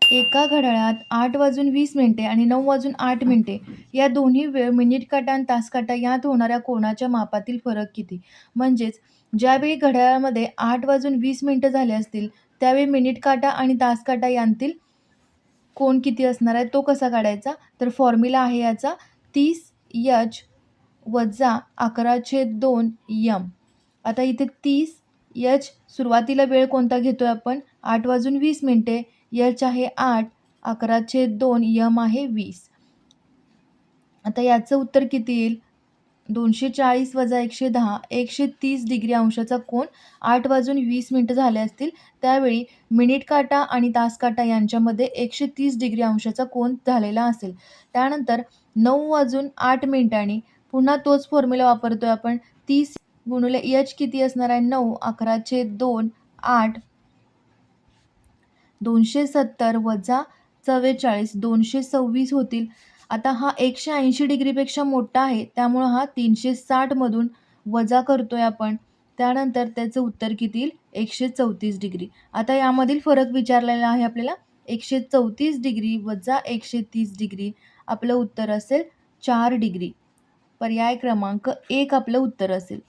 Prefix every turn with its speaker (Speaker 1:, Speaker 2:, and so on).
Speaker 1: एका घड्याळात 8:20 आणि 9:08 या दोन्ही वेळ मिनिट काटा आणि तास काटा यात होणाऱ्या कोनाच्या मापातील फरक किती? म्हणजेच ज्यावेळी घड्याळामध्ये 8:20 झाले असतील, त्यावेळी मिनिट काटा आणि तास काटा यांतील कोन किती असणार आहे, तो कसा काढायचा? तर फॉर्म्युला आहे याचा 30H वजा 11/2 आता इथे 30H सुरुवातीला वेळ कोणता घेतोय आपण? 8:20. H आहे 8, 11/2 आहे 20. आता याचं उत्तर किती येईल? 240 वजा 110 130 डिग्री अंशाचा कोन 8:20 झाले असतील, त्यावेळी मिनिट काटा आणि तास काटा यांच्यामध्ये 130 डिग्री अंशाचा कोन झालेला असेल. त्यानंतर 9:08 पुन्हा तोच फॉर्म्युला वापरतोय आपण. 30 गुणिले H किती असणार आहे? 9, 11/2 8 270 वजा 44 226 होतील. आता हा 180 डिग्रीपेक्षा मोठा आहे, त्यामुळं हा 360 मधून वजा करतोय आपण. त्यानंतर त्याचं उत्तर किती येईल? 134 डिग्री. आता यामधील फरक विचारलेला आहे आपल्याला. 134 डिग्री वजा 130 डिग्री आपलं उत्तर असेल 4 डिग्री. पर्याय क्रमांक 1 आपलं उत्तर असेल.